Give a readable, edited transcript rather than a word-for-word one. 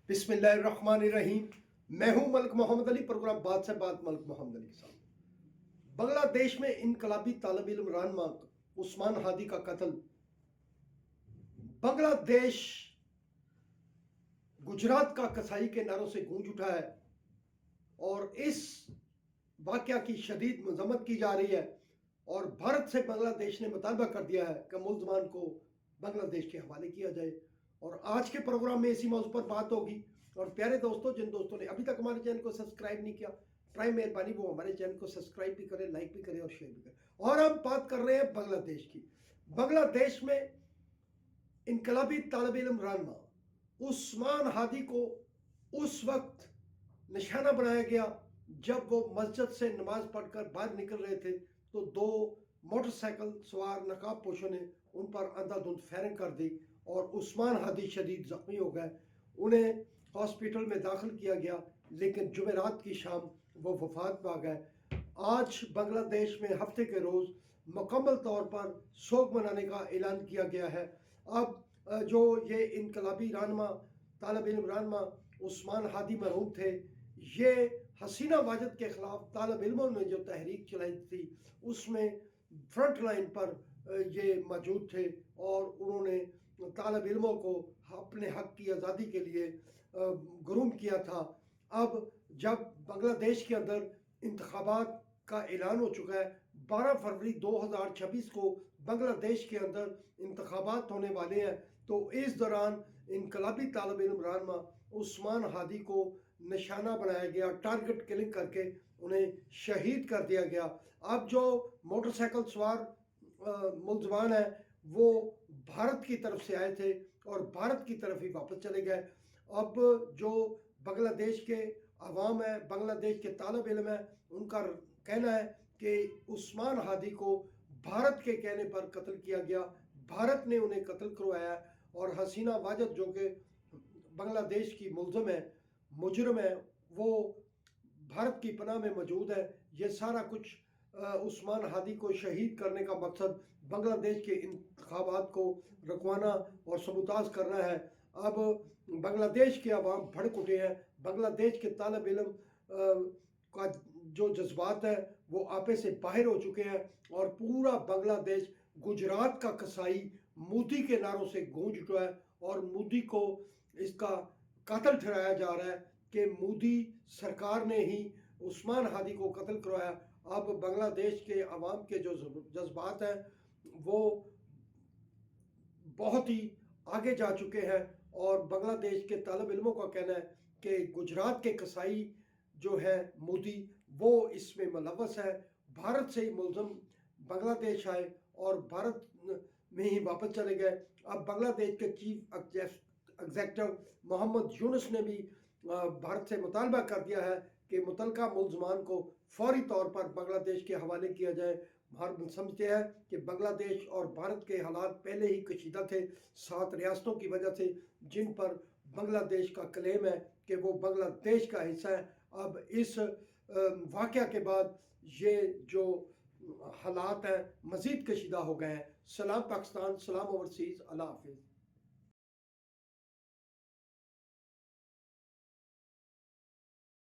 बिस्मिल्लाहिर्रहमानिर्रहीम। मैं हूं मलिक मोहम्मद अली। प्रोग्राम बात से बात मलिक मोहम्मद अली के साथ। बांग्लादेश में इनकलाबी तालिब इल्म रहनुमा उस्मान हादी का कत्ल बांग्लादेश गुजरात का कसाई के नारों से गूंज उठा है और इस वाकया की शदीद मजम्मत की जा रही है और भारत से बांग्लादेश ने मुतालबा कर दिया है कि मुल्ज़मान को बांग्लादेश के हवाले किया जाए। और आज के प्रोग्राम में इसी मौजू पर बात होगी। और प्यारे दोस्तों, जिन दोस्तों ने अभी तक हमारे चैनल को सब्सक्राइब नहीं किया, ट्राई मेहरबानी वो हमारे चैनल को सब्सक्राइब भी करें, लाइक भी करें और शेयर भी करें। और हम बात कर रहे हैं बांग्लादेश की। बांग्लादेश में इनकलाबी तालिब इल्म रहनुमा उस्मान हादी को उस वक्त निशाना बनाया गया जब वो मस्जिद से नमाज पढ़कर बाहर निकल रहे थे तो दो मोटरसाइकिल सवार नकाब पोशों ने उन पर अंधाधुंध फायरिंग कर दी और उस्मान हादी शदीद जख्मी हो गए। उन्हें हॉस्पिटल में दाखिल किया गया, लेकिन जुमेरात की शाम वो वफात पा गए। आज बांग्लादेश में हफ्ते के रोज़ मुकम्मल तौर पर सोग मनाने का ऐलान किया गया है। अब जो ये इनकलाबी रहनुमा तालिब इल्म रहनुमा उस्मान हादी मरहूम थे, ये हसीना वाजिद के ख़िलाफ़ तालिब इल्मों ने जो तहरीक चलाई थी उसमें फ्रंट लाइन पर ये मौजूद थे और उन्होंने तालिब इल्मों को अपने हक़ की आज़ादी के लिए गुरूम किया था। अब जब बांग्लादेश के अंदर इंतखाबात का ऐलान हो चुका है, 12 फरवरी 2026 को बांग्लादेश के अंदर इंतखाबात होने वाले हैं, तो इस दौरान इनकलाबी तालिब इल्म रहनुमा उस्मान हादी को निशाना बनाया गया, टारगेट किलिंग करके उन्हें शहीद कर दिया गया। अब जो मोटरसाइकिल सवार मुल्ज़मान हैं वो भारत की तरफ से आए थे और भारत की तरफ ही वापस चले गए। अब जो बांग्लादेश के अवाम है, बांग्लादेश के तालिब इल्म है, उनका कहना है कि उस्मान हादी को भारत के कहने पर कत्ल किया गया, भारत ने उन्हें कत्ल करवाया और हसीना वाजिद जो कि बांग्लादेश की मुल्ज़म है, मुजरम है, वो भारत की पनाह में मौजूद है। ये सारा कुछ उस्मान हादी को शहीद करने का मकसद बांग्लादेश के इंतखाबात को रुकवाना और सबूताज करना है। अब बांग्लादेश के अवाम भड़क उठे हैं, बांग्लादेश के तालिब इल्म का जो जज्बात है वो आपे से बाहर हो चुके हैं और पूरा बांग्लादेश गुजरात का कसाई मोदी के नारों से गूंज उठा है और मोदी को इसका कत्ल ठहराया जा रहा है कि मोदी सरकार ने ही उस्मान हादी को कत्ल करवाया। अब बांग्लादेश के अवाम के जो जज्बात हैं वो बहुत ही आगे जा चुके हैं और बांग्लादेश के तालिब इल्मों का कहना है कि गुजरात के कसाई जो है मोदी, वो इसमें मुलव्वस है। भारत से ही मुल्ज़म बांग्लादेश आए और भारत में ही वापस चले गए। अब बांग्लादेश के चीफ एग्जेक्टिव मोहम्मद यूनुस ने भी भारत से मुतालबा कर दिया है कि मुतलका मुल्ज़मान को फौरी तौर पर बांग्लादेश के हवाले किया जाए। भारत समझते हैं कि बांग्लादेश और भारत के हालात पहले ही कशीदा थे 7 रियासतों की वजह से, जिन पर बांग्लादेश का क्लेम है कि वो बांग्लादेश का हिस्सा है। अब इस वाक़या के बाद ये जो हालात हैं मज़ीद कशीदा हो गए हैं। सलाम पाकिस्तान, सलाम ओवरसीज़, अल्लाह हाफिज़।